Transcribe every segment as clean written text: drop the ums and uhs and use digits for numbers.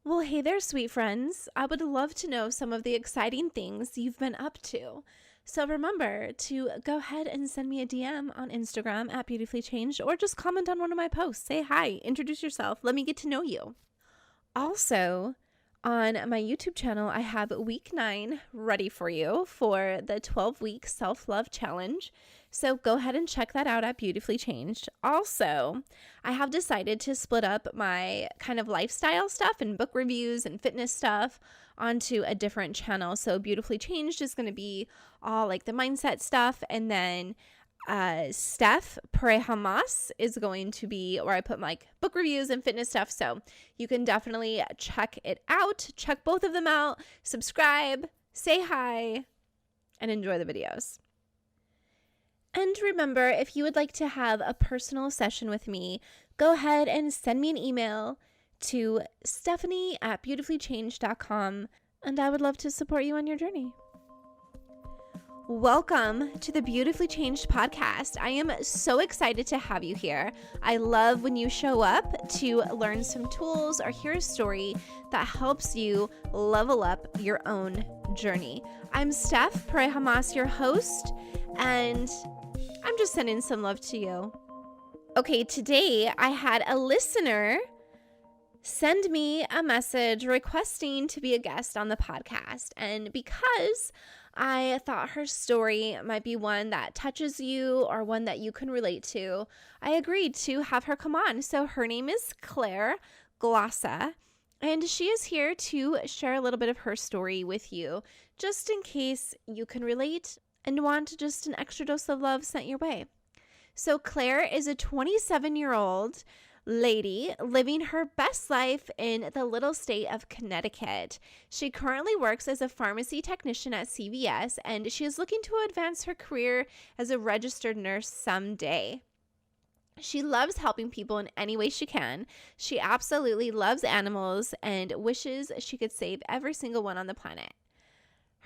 Well, hey there, sweet friends. I would love to know some of the exciting things you've been up to. So remember to go ahead and send me a DM on Instagram at Beautifully Changed or just comment on one of my posts. Say hi, introduce yourself, let me get to know you. Also, on my YouTube channel, I have week 9 ready for you for the 12-week self-love challenge. So go ahead and check that out at Beautifully Changed. Also, I have decided to split up my kind of lifestyle stuff and book reviews and fitness stuff onto a different channel. So Beautifully Changed is going to be all like the mindset stuff, and then Steph Hamas is going to be where I put my like book reviews and fitness stuff. So you can definitely check it out. Check both of them out. Subscribe, say hi, and enjoy the videos. And remember, if you would like to have a personal session with me, go ahead and send me an email to stephanie@beautifullychanged.com, and I would love to support you on your journey. Welcome to the Beautifully Changed podcast. I am so excited to have you here. I love when you show up to learn some tools or hear a story that helps you level up your own journey. I'm Steph Hamas, your host, and I'm just sending some love to you. Okay, today I had a listener send me a message requesting to be a guest on the podcast. And because I thought her story might be one that touches you or one that you can relate to, I agreed to have her come on. So her name is Claire Glossa, and she is here to share a little bit of her story with you, just in case you can relate and want just an extra dose of love sent your way. So Claire is a 27-year-old lady living her best life in the little state of Connecticut. She currently works as a pharmacy technician at CVS, and she is looking to advance her career as a registered nurse someday. She loves helping people in any way she can. She absolutely loves animals and wishes she could save every single one on the planet.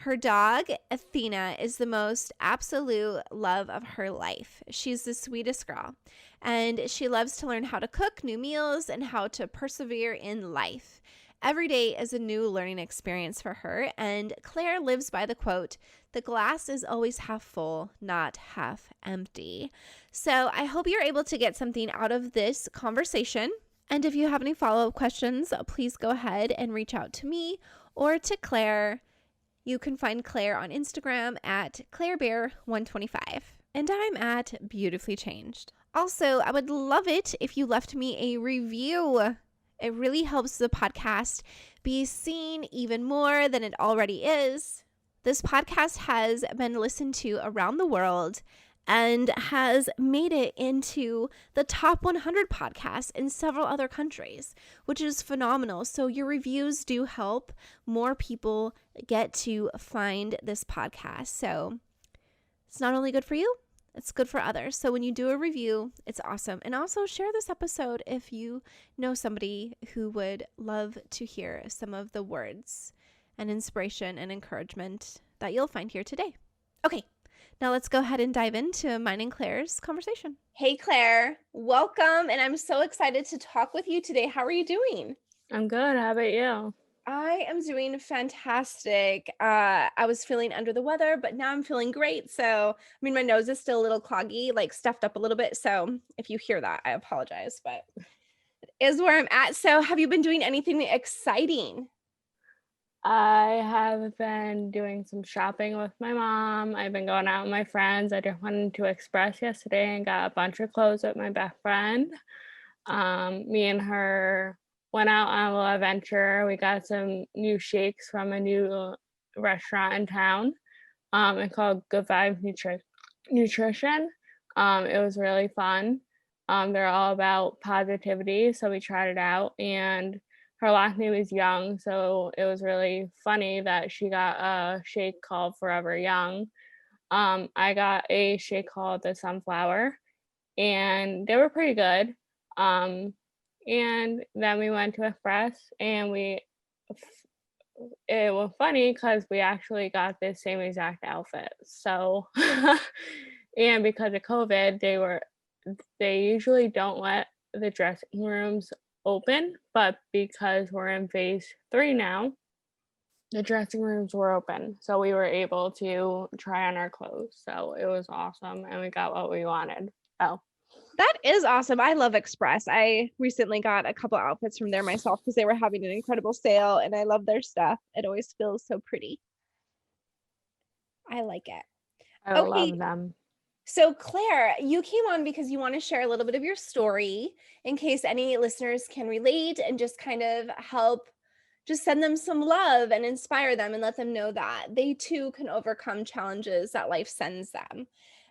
Her dog, Athena, is the most absolute love of her life. She's the sweetest girl, and she loves to learn how to cook new meals and how to persevere in life. Every day is a new learning experience for her, and Claire lives by the quote, "The glass is always half full, not half empty." So I hope you're able to get something out of this conversation. And if you have any follow-up questions, please go ahead and reach out to me or to Claire. You can find Claire on Instagram at ClaireBear125. And I'm at Beautifully Changed. Also, I would love it if you left me a review. It really helps the podcast be seen even more than it already is. This podcast has been listened to around the world and has made it into the top 100 podcasts in several other countries, which is phenomenal. So your reviews do help more people get to find this podcast. So it's not only good for you, it's good for others. So when you do a review, it's awesome. And also share this episode if you know somebody who would love to hear some of the words and inspiration and encouragement that you'll find here today. Okay. Now let's go ahead and dive into mine and Claire's conversation. Hey, Claire, welcome. And I'm so excited to talk with you today. How are you doing? I'm good. How about you? I am doing fantastic. I was feeling under the weather, but now I'm feeling great. So, my nose is still a little cloggy, like stuffed up a little bit. So if you hear that, I apologize, but it is where I'm at. So have you been doing anything exciting? I have been doing some shopping with my mom. I've been going out with my friends. I just went to Express yesterday and got a bunch of clothes with my best friend. Me and her went out on a little adventure. We got some new shakes from a new restaurant in town. It's called Good Vibes Nutrition. It was really fun. They're all about positivity, so we tried it out, and her last name is Young, so it was really funny that she got a shake called Forever Young. I got a shake called the Sunflower, and they were pretty good. And then we went to Express, and it was funny because we actually got the same exact outfit. So, and because of COVID, they usually don't let the dressing rooms open, but because we're in phase 3 now, the dressing rooms were open, so we were able to try on our clothes, so it was awesome, and we got what we wanted. So That is awesome. I love Express. I recently got a couple outfits from there myself because they were having an incredible sale and I love their stuff. It always feels so pretty. I like it. I Okay, love them. so Claire, you came on because you want to share a little bit of your story in case any listeners can relate and just kind of help just send them some love and inspire them and let them know that they too can overcome challenges that life sends them.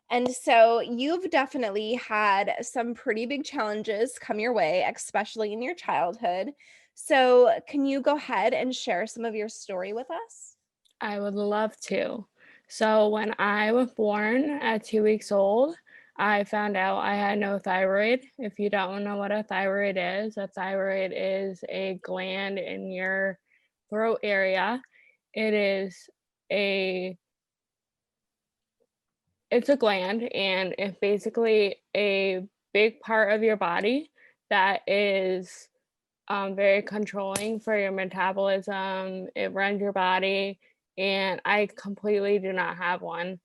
And so you've definitely had some pretty big challenges come your way, especially in your childhood. So, can you go ahead and share some of your story with us? I would love to. So when I was born at 2 weeks old, I found out I had no thyroid. If you don't know what a thyroid is a gland in your throat area. It is a it's a gland, and it's basically a big part of your body that is very controlling for your metabolism. It runs your body, and I completely do not have one.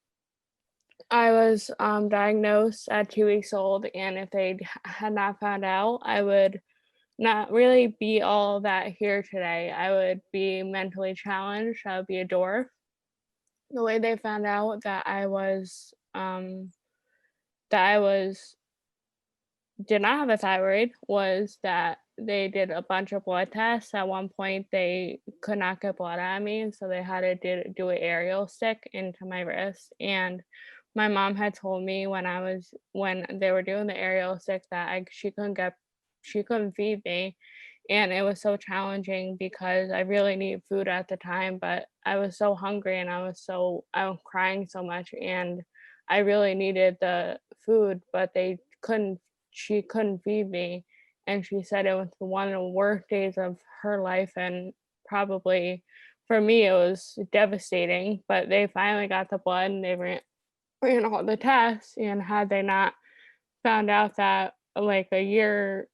I was diagnosed at 2 weeks old, and if they had not found out, I would not really be all that here today. I would be mentally challenged. I would be a dwarf. The way they found out that I was did not have a thyroid was that they did a bunch of blood tests. At one point, they could not get blood out of me, so they had to do an aerial stick into my wrist. And my mom had told me when they were doing the aerial stick that she couldn't feed me, and it was so challenging because I really needed food at the time, but I was so hungry and I was crying so much, and I really needed the food, but they couldn't she couldn't feed me, and she said it was one of the worst days of her life, and probably for me it was devastating. But they finally got the blood and they ran all the tests, and had they not found out that like a year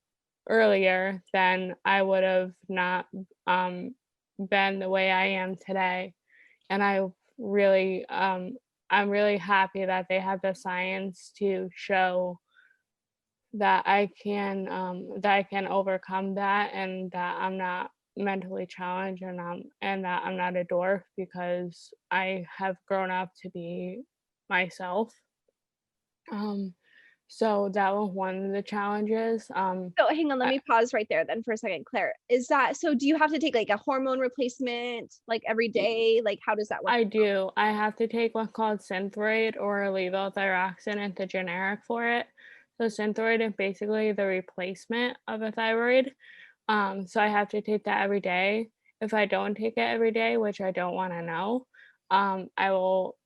earlier, then I would have not been the way I am today. And really I'm really happy that they have the science to show that I can overcome that, and that I'm not mentally challenged, and that I'm not a dwarf because I have grown up to be myself. Um, so that was one of the challenges. So hang on, let I, me pause right there then for a second, Claire. Is that so do you have to take like a hormone replacement like every day? Like how does that work? I do. I have to take what's called Synthroid or levothyroxine. It's the generic for it. So Synthroid is basically the replacement of a thyroid. So I have to take that every day. If I don't take it every day, which I don't want to know, I will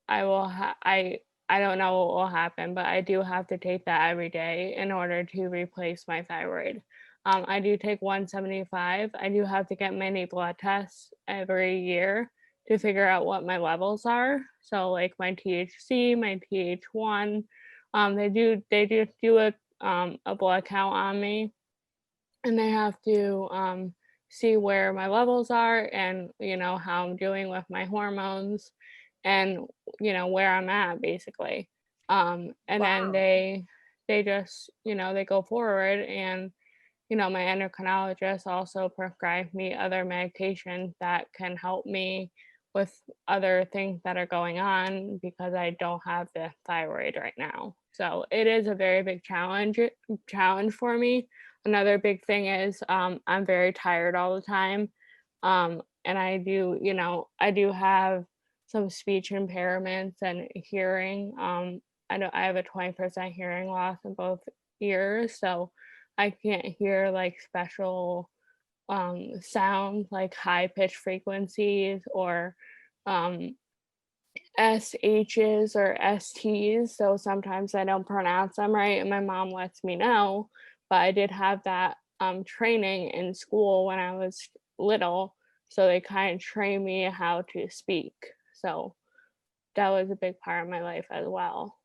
I will ha- I don't know what will happen, but I do have to take that every day in order to replace my thyroid. I do take 175. I do have to get many blood tests every year to figure out what my levels are. So like my THC, my TH1, they do a blood count on me, and they have to see where my levels are, and how I'm doing with my hormones, and where I'm at basically. And then Wow. they just they go forward, and my endocrinologist also prescribed me other medications that can help me with other things that are going on because I don't have the thyroid right now. So it is a very big challenge for me. Another big thing is I'm very tired all the time. And I do have some speech impairments and hearing. I have a 20% hearing loss in both ears, so I can't hear like special sounds like high pitch frequencies or um SHs or STs. So sometimes I don't pronounce them right, and my mom lets me know. But I did have that training in school when I was little, so they kind of trained me how to speak. So that was a big part of my life as well.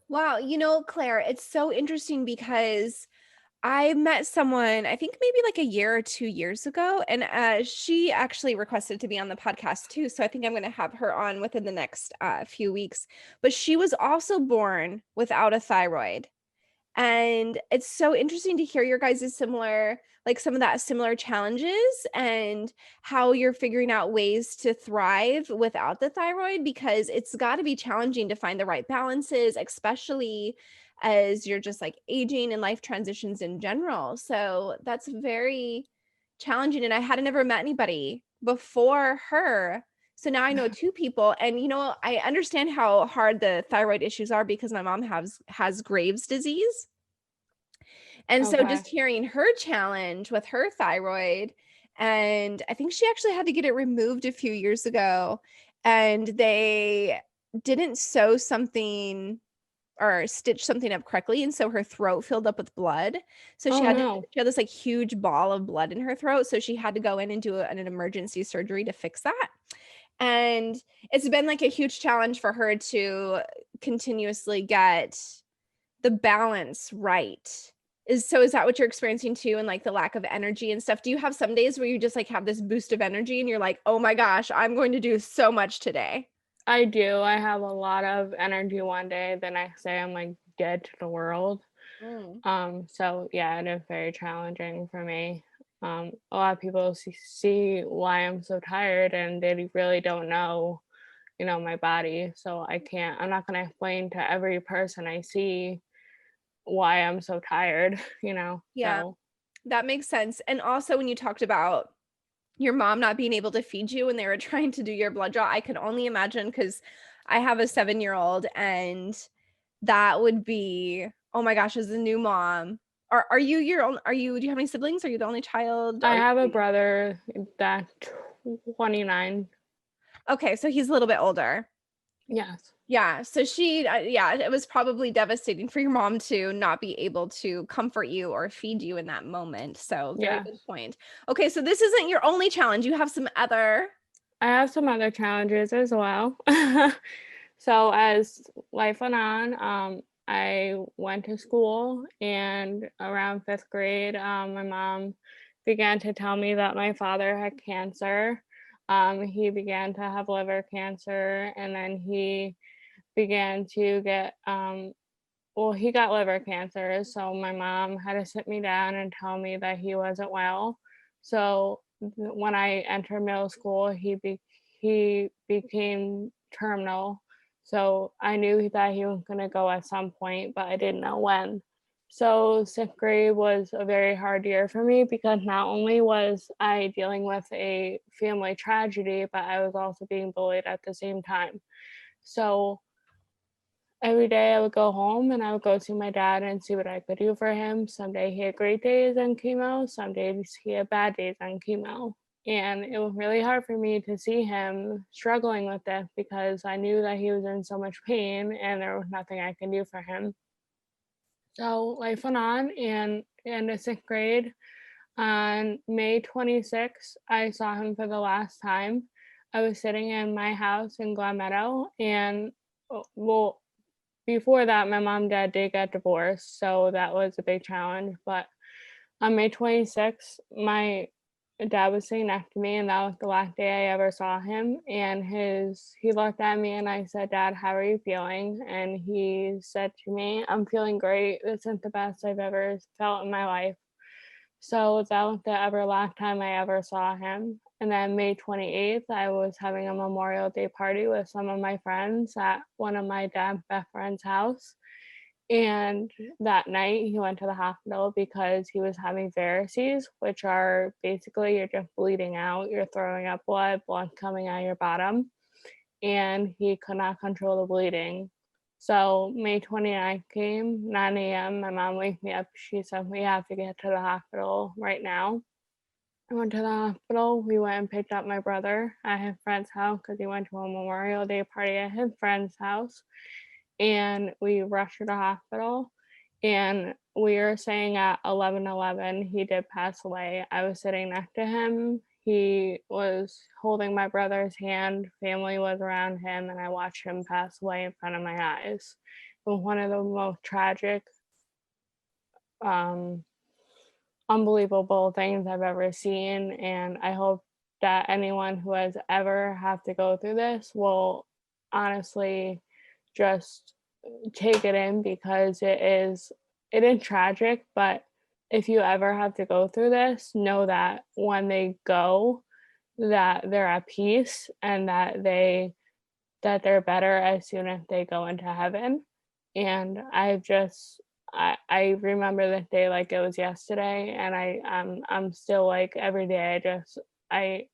Wow, Claire, it's so interesting because I met someone, I think maybe like a year or 2 years ago, and, she actually requested to be on the podcast too, so I think I'm gonna have her on within the next, few weeks, but she was also born without a thyroid. And it's so interesting to hear your guys' similar like, some of that similar challenges and how you're figuring out ways to thrive without the thyroid because it's gotta be challenging to find the right balances, especially as you're just, like, aging and life transitions in general. So, that's very challenging, and I hadn't never met anybody before her. So now I know 2 people, and, I understand how hard the thyroid issues are because my mom has Graves' disease. And so Okay. just hearing her challenge with her thyroid, and I think she actually had to get it removed a few years ago, and they didn't sew something or stitch something up correctly, and so her throat filled up with blood. So Oh, no. she had this, like, huge ball of blood in her throat, so she had to go in and do an emergency surgery to fix that. And it's been, like, a huge challenge for her to continuously get the balance right. Is that what you're experiencing too, and, like, the lack of energy and stuff? Do you have some days where you just, like, have this boost of energy and you're like, "Oh my gosh, I'm going to do so much today?" I do. I have a lot of energy one day, the next day I'm, like, dead to the world. Mm. So yeah, it is very challenging for me. A lot of people see why I'm so tired and they really don't know, my body. So I'm not going to explain to every person I see why I'm so tired, Yeah, so that makes sense, and also when you talked about your mom not being able to feed you when they were trying to do your blood draw, I can only imagine because I have a 7-year-old, and that would be oh my gosh, as a new mom are you your own are you do you have any siblings? Are you the only child? I Are have a you brother that's 29. okay, so he's a little bit older. Yes. Yeah, so yeah, it was probably devastating for your mom to not be able to comfort you or feed you in that moment, so very good Yes. point. Okay, so this isn't your only challenge, you have some other I have some other challenges as well. So as life went on, I went to school, and around 5th grade, my mom began to tell me that my father had cancer. He began to have liver cancer, and then he began to get well, he got liver cancer, so my mom had to sit me down and tell me that he wasn't well. So when I entered middle school, he became terminal. So I knew that he was going to go at some point, but I didn't know when. So 6th grade was a very hard year for me because not only was I dealing with a family tragedy, but I was also being bullied at the same time. So every day I would go home and I would go see my dad and see what I could do for him. Some day he had great days on chemo, some days he had bad days on chemo. And it was really hard for me to see him struggling with this because I knew that he was in so much pain and there was nothing I could do for him. So life went on, and in the 6th grade, on May 26th, I saw him for the last time. I was sitting in my house in Glen Meadow, and well, before that, my mom and dad did get divorced, so that was a big challenge. But on May 26th, my dad was sitting next to me, and that was the last day I ever saw him. And he looked at me, and I said, "Dad, how are you feeling?" And he said to me, "I'm feeling great. This is the best I've ever felt in my life." So that was the last time I ever saw him. And then May 28th, I was having a Memorial Day party with some of my friends at one of my dad's best friend's house. And that night, he went to the hospital because he was having varices, which are basically you're just bleeding out, you're throwing up blood, blood coming out your bottom, and he could not control the bleeding. So May 29th came, 9 a.m. My mom waked me up. She said, "We have to get to the hospital right now." I went to the hospital. We went and picked up my brother at his friend's house because he went to a Memorial Day party at his friend's house. And we rushed to the hospital. And we were saying at 11:11 he did pass away. I was sitting next to him. He was holding my brother's hand. Family was around him, and I watched him pass away in front of my eyes. It was one of the most tragic um, unbelievable things I've ever seen, and I hope that anyone who has ever have to go through this will honestly just take it in, because it is tragic, but if you ever have to go through this, know that when they go, that they're at peace, and that they're better as soon as they go into heaven. And I remember that day like it was yesterday, and I'm still like every day I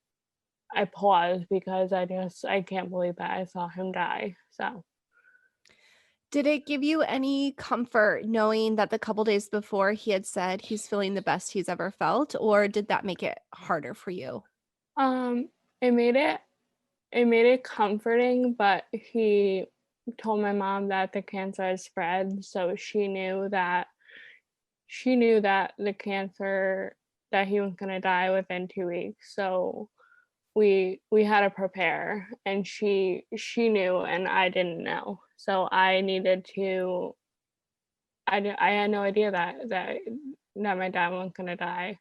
I pause, because I can't believe that I saw him die. So Did it give you any comfort knowing that the couple days before he had said he's feeling the best he's ever felt, or did that make it harder for you? um it made it comforting, but he told my mom that the cancer had spread, so she knew that the cancer that he was gonna die within 2 weeks. So we had to prepare, and she knew and I didn't know. So I needed to I had no idea that my dad wasn't gonna die,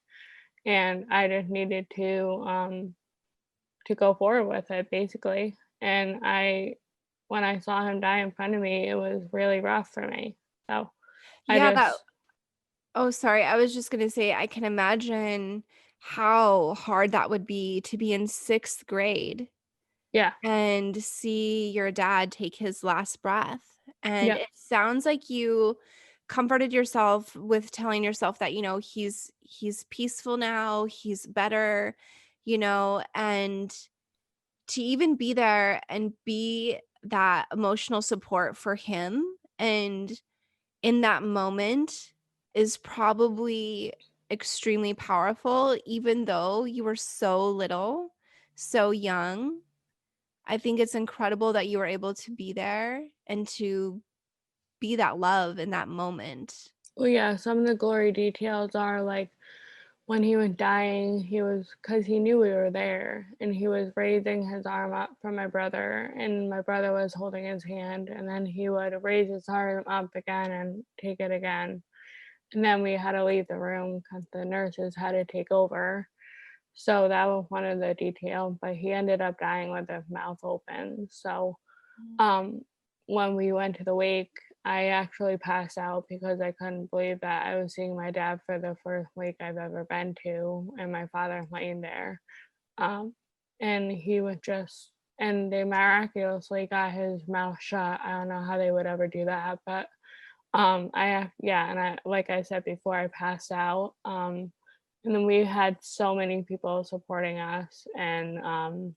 and I just needed to go forward with it basically. And I when I saw him die in front of me, it was really rough for me. So I Yeah, that just Oh, sorry. I was just gonna say, I can imagine how hard that would be to be in 6th grade yeah, and see your dad take his last breath. And yeah. it sounds like you comforted yourself with telling yourself that, he's peaceful now, he's better, and to even be there and be that emotional support for him and in that moment is probably extremely powerful, even though you were so little, so young. I think it's incredible that you were able to be there and to be that love in that moment. Well, yeah, some of the glory details are like when he was dying, he was because he knew we were there, and he was raising his arm up for my brother, and my brother was holding his hand, and then he would raise his arm up again and take it again. And then we had to leave the room because the nurses had to take over. So that was one of the details, but he ended up dying with his mouth open. So um, when we went to the wake, I actually passed out because I couldn't believe that I was seeing my dad for the first wake I've ever been to, and my father laying there. Um, and he was just, and they miraculously got his mouth shut. I don't know how they would ever do that, but yeah, and I like I said before, I passed out. And then we had so many people supporting us, and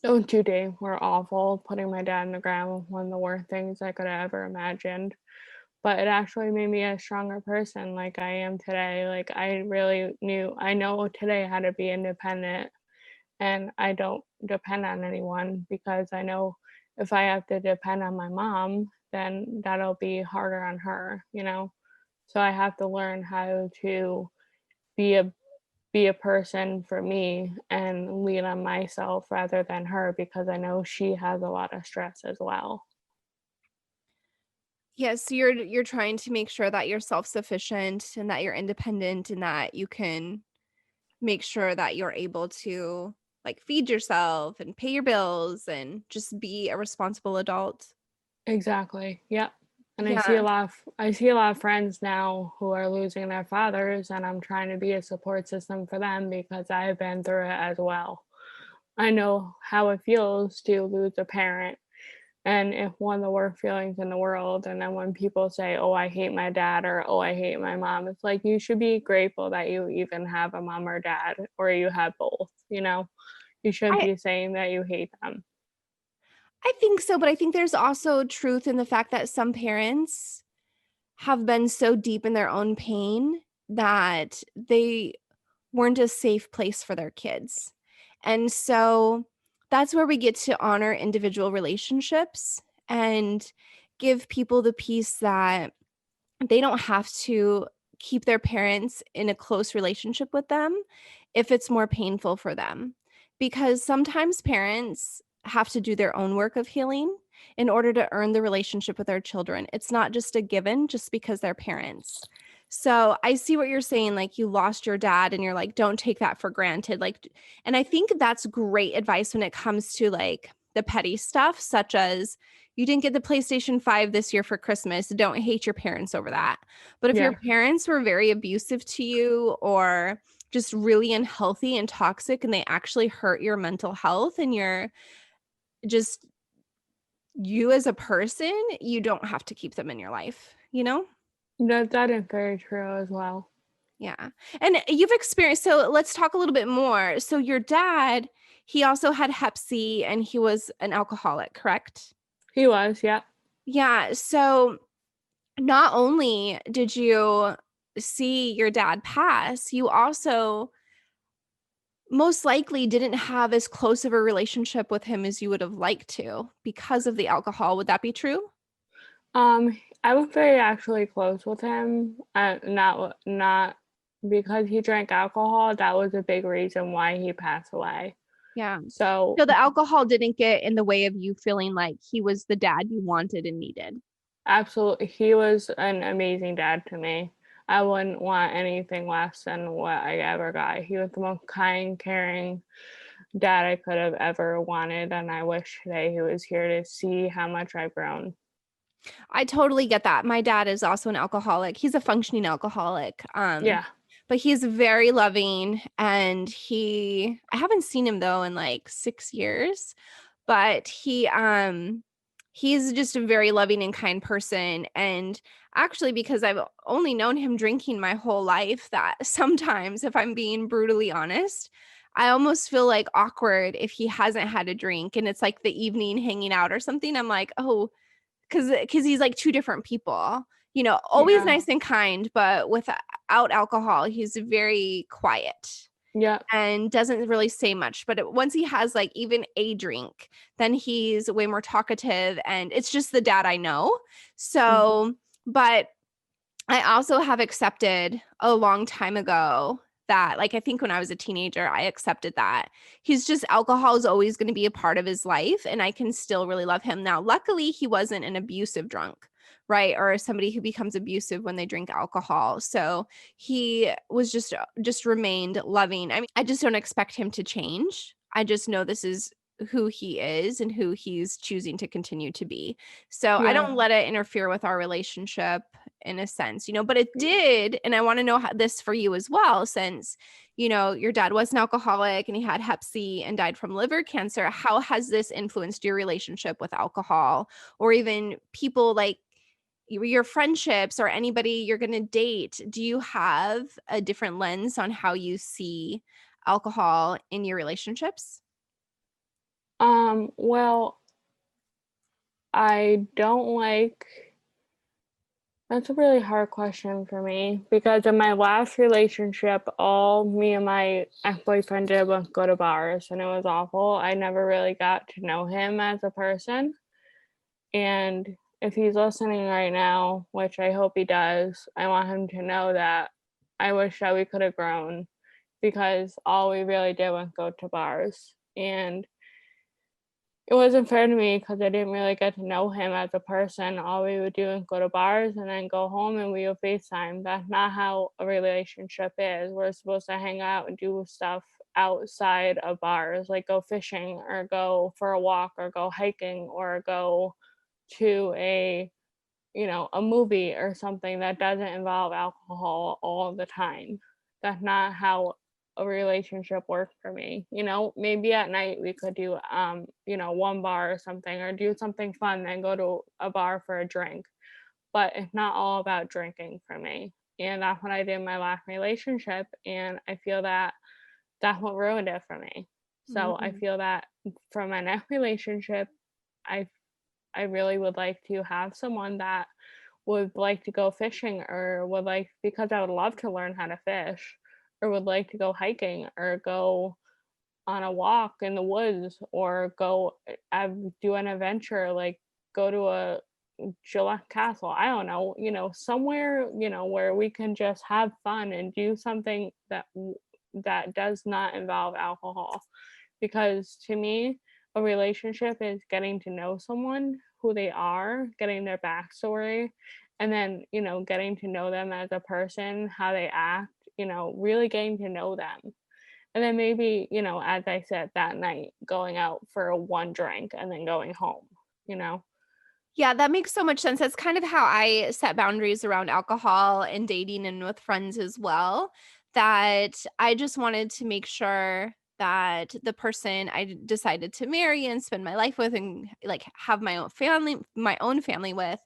those 2 days were awful. Putting my dad in the ground was one of the worst things I could have ever imagined, but it actually made me a stronger person like I am today. Like, I know today how to be independent, and I don't depend on anyone, because I know if I have to depend on my mom, then that'll be harder on her. So I have to learn how to be a person for me and lean on myself rather than her, because I know she has a lot of stress as well. Yes, so you're trying to make sure that you're self-sufficient and that you're independent and that you can make sure that you're able to, like, feed yourself and pay your bills and just be a responsible adult. Exactly. Yep. And Yeah. I see a lot of friends now who are losing their fathers, and I'm trying to be a support system for them because I've been through it as well. I know how it feels to lose a parent, and it's one of the worst feelings in the world. And then when people say, "Oh, I hate my dad," or "Oh, I hate my mom," it's like you should be grateful that you even have a mom or dad, or you have both. You shouldn't I be saying that you hate them. I think so, but I think there's also truth in the fact that some parents have been so deep in their own pain that they weren't a safe place for their kids. And so that's where we get to honor individual relationships and give people the peace that they don't have to keep their parents in a close relationship with them if it's more painful for them. Because sometimes parents have to do their own work of healing in order to earn the relationship with their children. It's not just a given just because they're parents. So I see what you're saying. Like you lost your dad and you're like, don't take that for granted. Like, and I think that's great advice when it comes to like the petty stuff, such as you didn't get the PlayStation 5 this year for Christmas. Don't hate your parents over that. But if your Yeah. parents were very abusive to you or just really unhealthy and toxic and they actually hurt your mental health and you're just you as a person, you don't have to keep them in your life, you know? That is very true as well. Yeah. And you've experienced, so let's talk a little bit more. So your dad, he also had hep C and he was an alcoholic, correct? He was, yeah. Yeah. So not only did you see your dad pass, you also most likely didn't have as close of a relationship with him as you would have liked to because of the alcohol. Would that be true? I was very actually close with him, not because he drank alcohol. That was a big reason why he passed away. Yeah. So So the alcohol didn't get in the way of you feeling like he was the dad you wanted and needed. absolutely, he was an amazing dad to me. I wouldn't want anything less than what I ever got. He was the most kind, caring dad I could have ever wanted, and I wish today he was here to see how much I've grown. I totally get that. My dad is also an alcoholic. He's a functioning alcoholic. Yeah. But he's very loving and I haven't seen him though in like 6 years, but he's just a very loving and kind person. And actually, because I've only known him drinking my whole life, that sometimes, if I'm being brutally honest, I almost feel like awkward if he hasn't had a drink and it's like the evening hanging out or something. I'm like, oh, because he's like two different people, you know, always Yeah. nice and kind, but without alcohol, he's very quiet Yeah. and doesn't really say much. But once he has like even a drink, then he's way more talkative. And it's just the dad I know. Mhm. So, but I also have accepted a long time ago that, like, I think when I was a teenager, I accepted that he's just alcohol is always going to be a part of his life, and I can still really love him. Now, luckily, he wasn't an abusive drunk, right? Or somebody who becomes abusive when they drink alcohol. So he was just remained loving. I mean, I just don't expect him to change. I just know this is who he is and who he's choosing to continue to be. So I Yeah. don't let it interfere with our relationship in a sense, you know, but it did. And I want to know how this for you as well, since, you know, your dad was an alcoholic and he had hep C and died from liver cancer. How has this influenced your relationship with alcohol or even people like your friendships or anybody you're going to date? Do you have a different lens on how you see alcohol in your relationships? Well, I don't like that's a really hard question for me because in my last relationship, all me and my ex-boyfriend did was go to bars and it was awful. I never really got to know him as a person. And if he's listening right now, which I hope he does, I want him to know that I wish that we could have grown because all we really did was go to bars. And it wasn't fair to me because I didn't really get to know him as a person. All we would do is go to bars and then go home and we would FaceTime. That's not how a relationship is. We're supposed to hang out and do stuff outside of bars, like go fishing or go for a walk or go hiking or go to a movie or something that doesn't involve alcohol all the time. That's not how a relationship works for me. Maybe at night we could do one bar or something or do something fun, then go to a bar for a drink. But it's not all about drinking for me. And that's what I did in my last relationship. And I feel that that's what ruined it for me. So I Mhm. feel that for my next relationship, I I really would like to have someone that would like to go fishing or would like because I would love to learn how to fish or would like to go hiking or go on a walk in the woods or go do an adventure like go to a Gillette Castle. I don't know, somewhere, where we can just have fun and do something that does not involve alcohol. Because to me, a relationship is getting to know someone, who they are, getting their backstory, and then, getting to know them as a person, how they act, really getting to know them. And then maybe, as I said, that night, going out for a one drink and then going home, you know? Yeah, that makes so much sense. That's kind of how I set boundaries around alcohol and dating and with friends as well, that I just wanted to make sure that the person I decided to marry and spend my life with and like have my own family with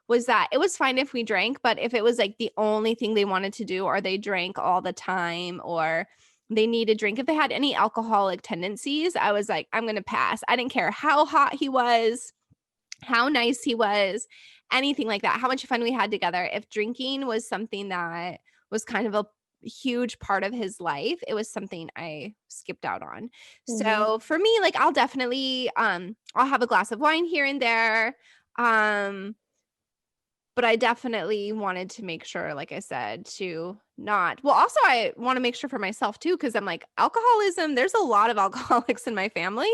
was that it was fine if we drank, but if it was like the only thing they wanted to do or they drank all the time or they need a drink, if they had any alcoholic tendencies, I was like, I'm going to pass. I didn't care how hot he was, how nice he was, anything like that, how much fun we had together. If drinking was something that was kind of a huge part of his life, it was something I skipped out on. Mhm. So for me, like I'll definitely I'll have a glass of wine here and there. Um but I definitely wanted to make sure, like I said, to not well, also, I wanna make sure for myself too, because 'cause I'm like, alcoholism, there's a lot of alcoholics in my family.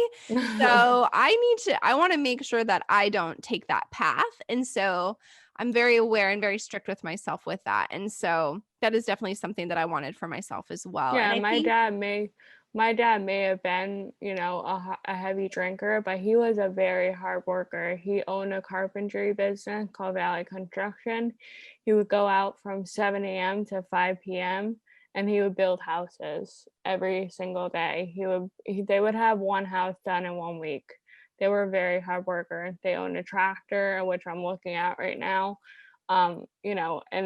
So, I wanna make sure that I don't take that path, and so I'm very aware and very strict with myself with that, and so that is definitely something that I wanted for myself as well, and Yeah, I my think dad may my dad may have been, a heavy drinker, but he was a very hard worker. He owned a carpentry business called Valley Construction. He would go out from 7 a.m. to 5 p.m. and he would build houses every single day. They would have one house done in 1 week. They were a very hard worker. They owned a tractor, which I'm looking at right now. And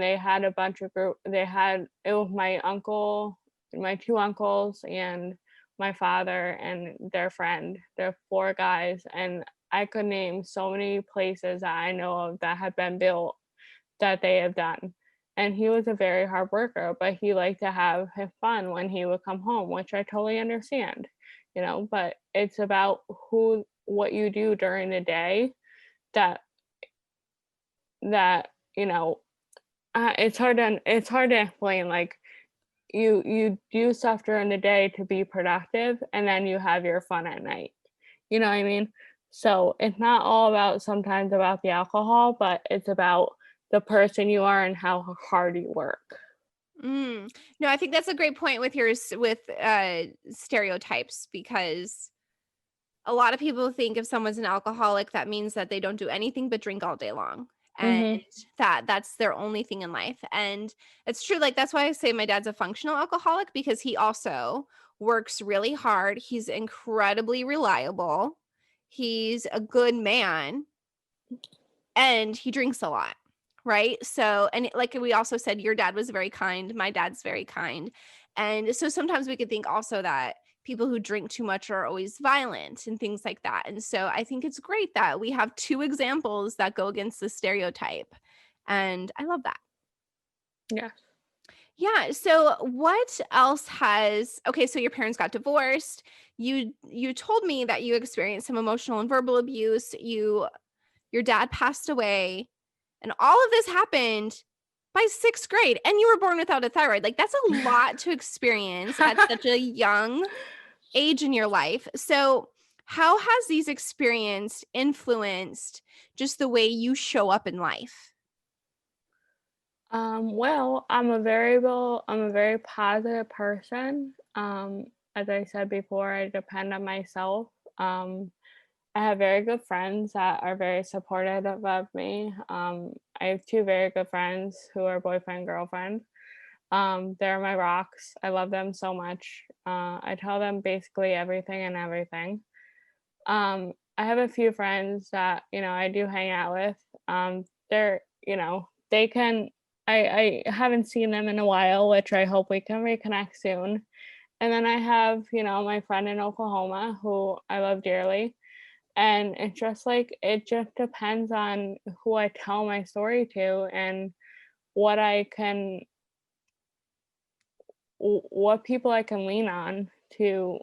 they had a bunch of group. They had it was my two uncles and my father and their friend. They're four guys, and I could name so many places that I know of that have been built that they have done. And he was a very hard worker, but he liked to have his fun when he would come home, which I totally understand, but it's about what you do during the day that that, you know, it's hard to explain, like, you do stuff during the day to be productive, and then you have your fun at night. You know what I mean? So, it's not all about sometimes about the alcohol, but it's about the person you are and how hard you work. mm. No, I think that's a great point with stereotypes because a lot of people think if someone's an alcoholic, that means that they don't do anything but drink all day long, and Mhm. that's their only thing in life, and it's true, like, that's why I say my dad's a functional alcoholic because he also works really hard, he's incredibly reliable, he's a good man, and he drinks a lot, right? So and like we also said, your dad was very kind, my dad's very kind, and so sometimes we could think also that people who drink too much are always violent and things like that, and so I think it's great that we have 2 examples that go against the stereotype, and I love that. Yeah. Yeah, so what else has okay, so your parents got divorced, you told me that you experienced some emotional and verbal abuse, your dad passed away, and all of this happened by 6th grade, and you were born without a thyroid. Like, that's a lot to experience at such a young age in your life. So, how has these experience influenced just the way you show up in life? Well, I'm a very positive person. As I said before, I depend on myself. I have very good friends that are very supportive of me. I have two very good friends who are boyfriend girlfriend. They're my rocks. I love them so much. I tell them basically everything and everything. I have a few friends that I do hang out with. They're they can. I haven't seen them in a while, which I hope we can reconnect soon. And then I have my friend in Oklahoma who I love dearly, and it's just like it just depends on who I tell my story to and what I can what people I can lean on to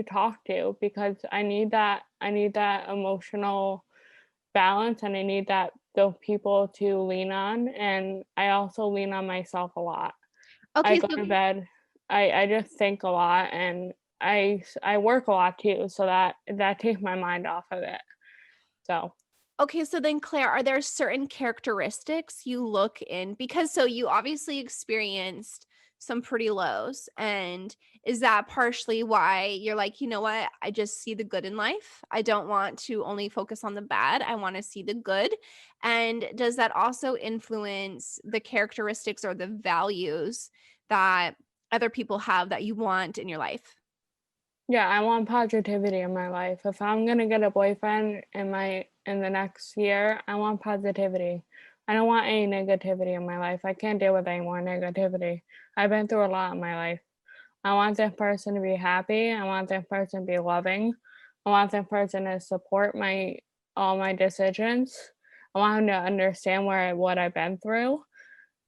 talk to, because I need that emotional balance, and I need that those people to lean on, and I also lean on myself a lot. I Okay, go so to bed, I just think a lot, and I work a lot too, so that takes my mind off of it. So Okay, so then Claire, are there certain characteristics you look in? Because so you obviously experienced some pretty lows. And is that partially why you're like, you know what? I just see the good in life. I don't want to only focus on the bad. I want to see the good. And does that also influence the characteristics or the values that other people have that you want in your life? Yeah, I want positivity in my life. If I'm gonna get a boyfriend in the next year, I want positivity. I don't want any negativity in my life. I can't deal with any more negativity. I've been through a lot in my life. I want that person to be happy. I want that person to be loving. I want that person to support my all my decisions. I want him to understand what I've been through.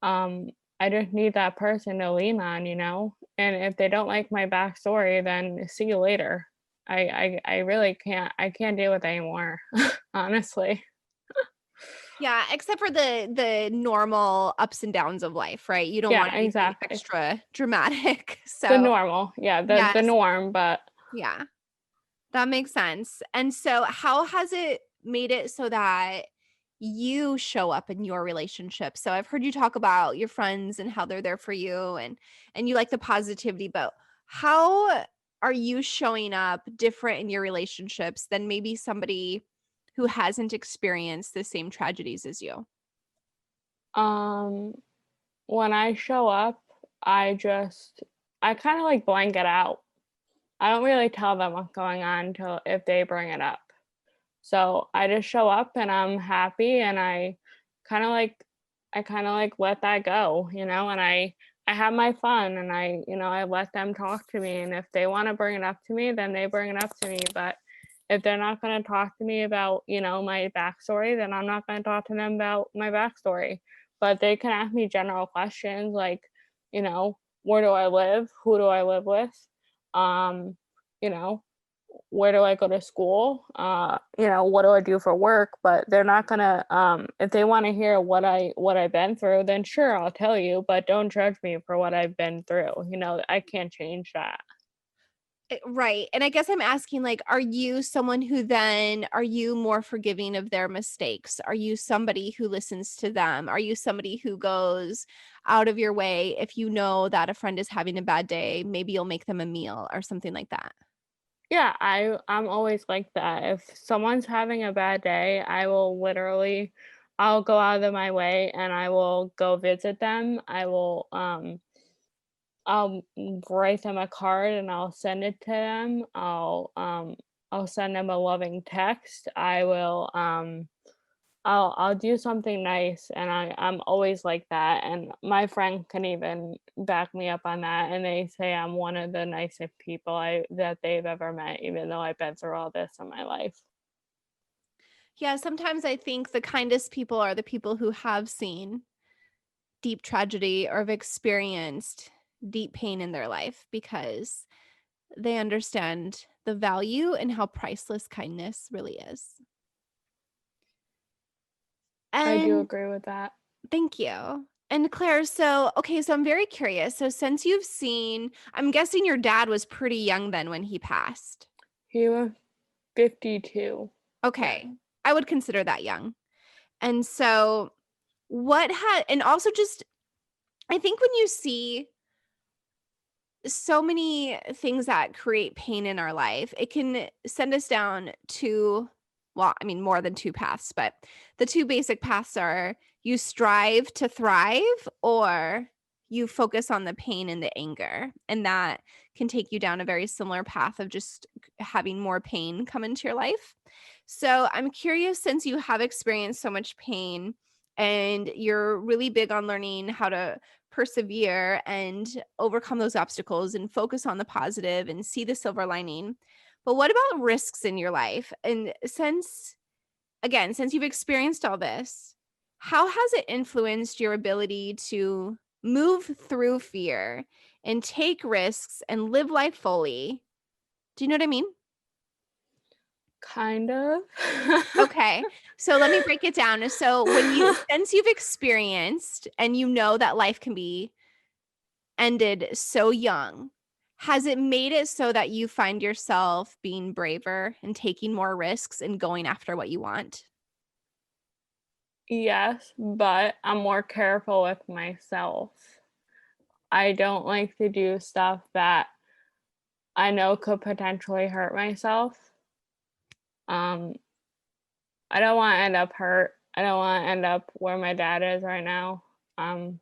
Um, I just need that person to lean on, you know? And if they don't like my backstory, then see you later. I really can't deal with it anymore, honestly. Yeah, except for the normal ups and downs of life, right? You don't Yeah, want anything exactly. extra dramatic. The So, normal. Yeah, the yes, norm, but yeah, that makes sense. And so how has it made it so that you show up in your relationship? So I've heard you talk about your friends and how they're there for you and you like the positivity, but how are you showing up different in your relationships than maybe somebody who hasn't experienced the same tragedies as you? um when I show up, I kind of like blank it out. I don't really tell them what's going on until if they bring it up. So I just show up and I'm happy and kind of like I kind of like let that go, you know, and I have my fun and I let them talk to me and if they want to bring it up to me, then they bring it up to me, but if they're not going to talk to me about, my backstory, then I'm not going to talk to them about my backstory. But they can ask me general questions like, where do I live? Who do I live with? Um, you know, where do I go to school? What do I do for work? But they're not gonna if they want to hear what I've been through, then sure, I'll tell you, but don't judge me for what I've been through. I can't change that. Right. And I guess I'm asking, like, are you someone who then are you more forgiving of their mistakes? Are you somebody who listens to them? Are you somebody who goes out of your way if you know that a friend is having a bad day, maybe you'll make them a meal or something like that? Yeah, I'm always like that. If someone's having a bad day, I'll go out of my way and I will go visit them. I'll write them a card and I'll send it to them. I'll send them a loving text. I'll do something nice and I'm always like that and my friend can even back me up on that and they say I'm one of the nicest people that they've ever met even though I've been through all this in my life. Yeah, sometimes I think the kindest people are the people who have seen deep tragedy or have experienced deep pain in their life because they understand the value and how priceless kindness really is. I do And agree with that. thank you. And Claire, so okay, so I'm very curious. So since you've seen, I'm guessing your dad was pretty young then when he passed. He was 52. Yeah. Okay. I would consider that young. And so what had and also just I think when you see so many things that create pain in our life, it can send us down to, well, I mean, more than two paths, but the two basic paths are you strive to thrive or you focus on the pain and the anger. And that can take you down a very similar path of just having more pain come into your life. So I'm curious, since you have experienced so much pain and you're really big on learning how to persevere and overcome those obstacles and focus on the positive and see the silver lining. But what about risks in your life? And since you've experienced all this, how has it influenced your ability to move through fear and take risks and live life fully? Do you know what I mean? Kind of. Okay. So let me break it down. So since you've experienced and you know that life can be ended so young, has it made it so that you find yourself being braver and taking more risks and going after what you want? Yes, but I'm more careful with myself. I don't like to do stuff that I know could potentially hurt myself. Um, I don't wanna end up hurt. I don't wanna end up where my dad is right now. Um,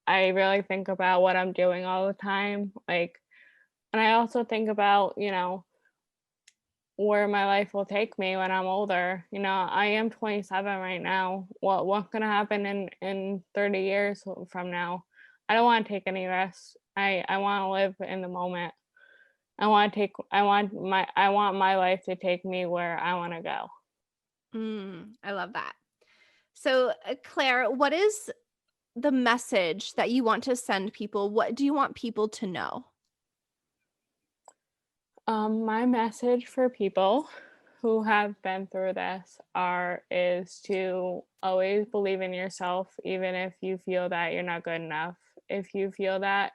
I really think about what I'm doing all the time, like, and I also think about, where my life will take me when I'm older. I am 27 right now. What's gonna happen in 30 years from now? I don't want to take any risks. I want to live in the moment. I want my life to take me where I want to go. I love that. So, Claire, what is the message that you want to send people? What do you want people to know? My message for people who have been through this is to always believe in yourself, even if you feel that you're not good enough. If you feel that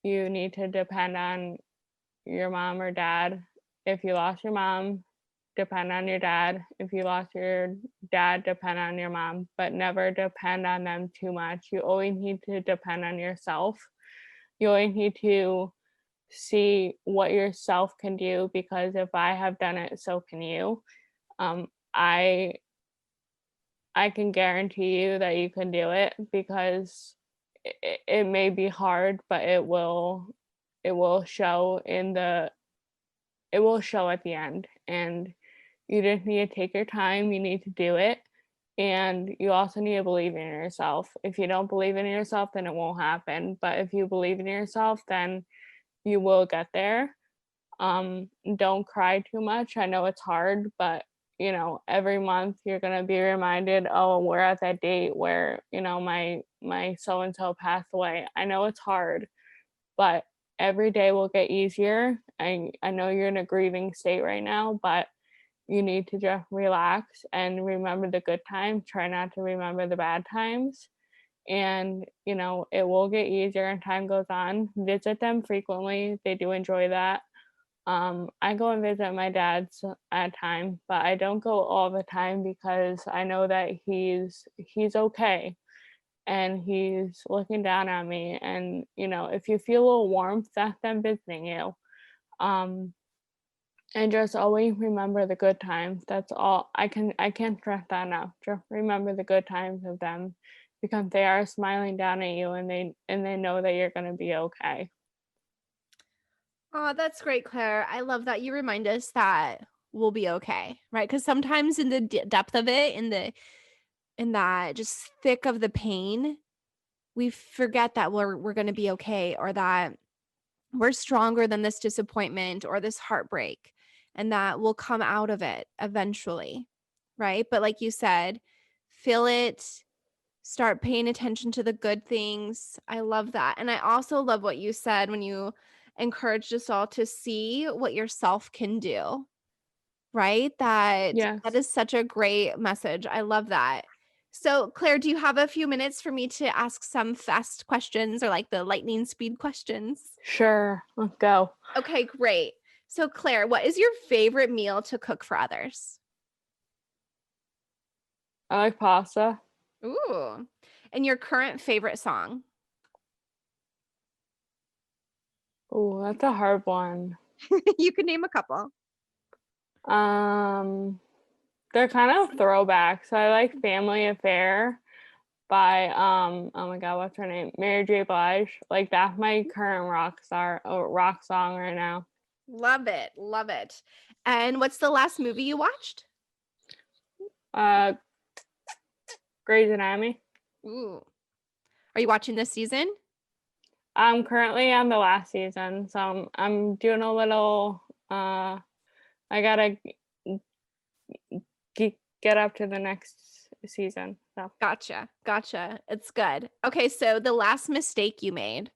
you need to depend on your mom or dad. If you lost your mom, depend on your dad. If you lost your dad, depend on your mom, but never depend on them too much. You always need to depend on yourself. You always need to see what yourself can do, because if I have done it, so can you. Um, I I can guarantee you that you can do it, because it may be hard, but it will show at the end. And you just need to take your time, you need to do it, and you also need to believe in yourself. If you don't believe in yourself, then it won't happen, but if you believe in yourself, then you will get there. Don't cry too much. I know it's hard, but every month you're gonna be reminded, oh, we're at that date where, my so and so passed away. I know it's hard, but every day will get easier. I know you're in a grieving state right now, but you need to just relax and remember the good times. Try not to remember the bad times. And, it will get easier and time goes on. Visit them frequently. They do enjoy that. I go and visit my dad's at time, but I don't go all the time because I know that he's okay and he's looking down on me. And if you feel a little warmth, that's them visiting you. Um, and just always remember the good times. That's all. I can't stress that enough. Just remember the good times of them, because they are smiling down at you, and they know that you're gonna be okay. Oh, that's great, Claire. I love that you remind us that we'll be okay, right? Because sometimes in the depth of it, in that just thick of the pain, we forget that we're going to be okay, or that we're stronger than this disappointment or this heartbreak, and that we'll come out of it eventually, right? But like you said, feel it, start paying attention to the good things. I love that. And I also love what you said when you encouraged us all to see what yourself can do, right? That Yes. is such a great message. I love that. So, Claire, do you have a few minutes for me to ask some fast questions, or like the lightning speed questions? Sure. Let's go. Okay, great. So, Claire, what is your favorite meal to cook for others? I like pasta. Ooh. And your current favorite song? Oh, that's a hard one. You can name a couple. Um, they're kind of throwbacks. So I like Family Affair by oh my god, what's her name? Mary J. Blige. Like that's my current rock song right now. Love it. Love it. And what's the last movie you watched? Uh, Grey's Anatomy. Ooh. Are you watching this season? I'm currently on the last season, so I'm doing a little. I gotta get up to the next season. So. Gotcha. Gotcha. It's good. Okay, so the last mistake you made.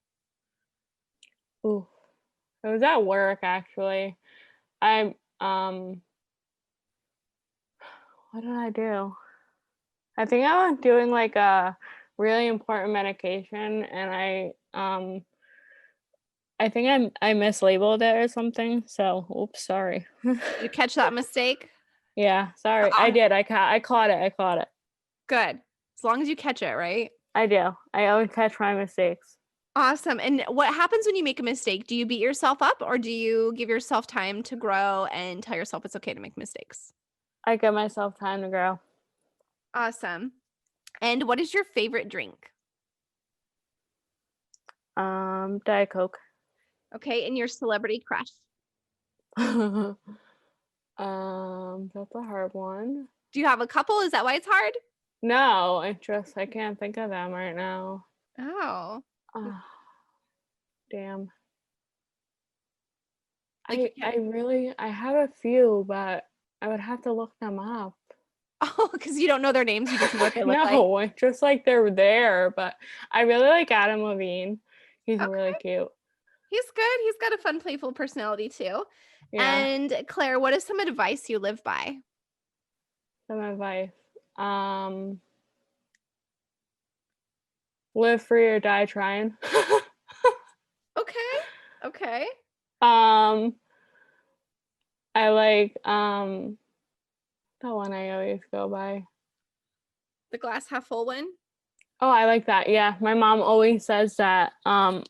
Ooh, it was at work actually. I what did I do? I think I was doing like a really important medication, and I think I mislabeled it or something. So, oops, sorry. Did you catch that mistake? Yeah, sorry. I Ah, did. I caught it. I caught it. Good. As long as you catch it, right? I do. I always catch my mistakes. Awesome. And what happens when you make a mistake? Do you beat yourself up or do you give yourself time to grow and tell yourself it's okay to make mistakes? I give myself time to grow. Awesome. And what is your favorite drink? Diet Coke. Okay. And your celebrity crush? That's a hard one. Do you have a couple? Is that why it's hard? No, I can't think of them right now. Oh. Damn. Like, I have a few, but I would have to look them up. oh, because you don't know their names. You just know what they look like. No, it's just like they're there, but I really like Adam Levine. He's Okay. really cute. He's good. He's got a fun, playful personality too. Yeah. And Claire, what is some advice you live by? Some advice. Live free or die trying. Okay. I like the one I always go by. The glass half full one? Oh, I like that. Yeah, my mom always says that. And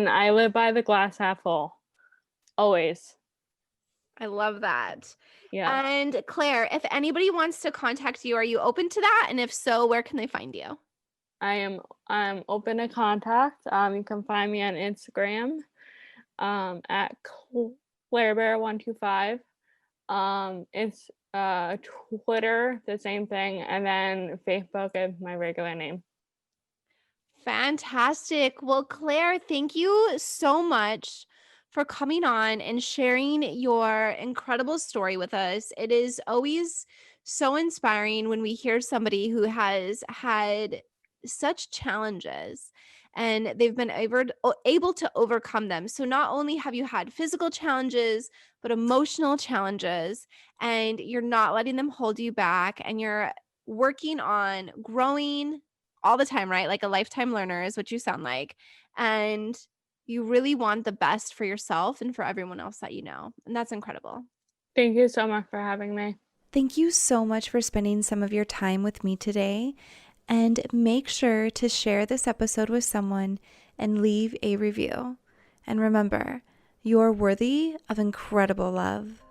I live by the glass half full. Always. I love that. Yeah. And Claire, if anybody wants to contact you, are you open to that? And if so, where can they find you? I'm open to contact. You can find me on Instagram at ClaireBear125. It's Twitter, the same thing, and then Facebook is my regular name. Fantastic. Well, Claire, thank you so much for coming on and sharing your incredible story with us. It is always so inspiring when we hear somebody who has had such challenges and they've been able to overcome them. So not only have you had physical challenges, but emotional challenges, and you're not letting them hold you back, and you're working on growing all the time, right? Like a lifetime learner is what you sound like. And you really want the best for yourself and for everyone else that you know. And that's incredible. Thank you so much for having me. Thank you so much for spending some of your time with me today. And make sure to share this episode with someone and leave a review. And remember, you're worthy of incredible love.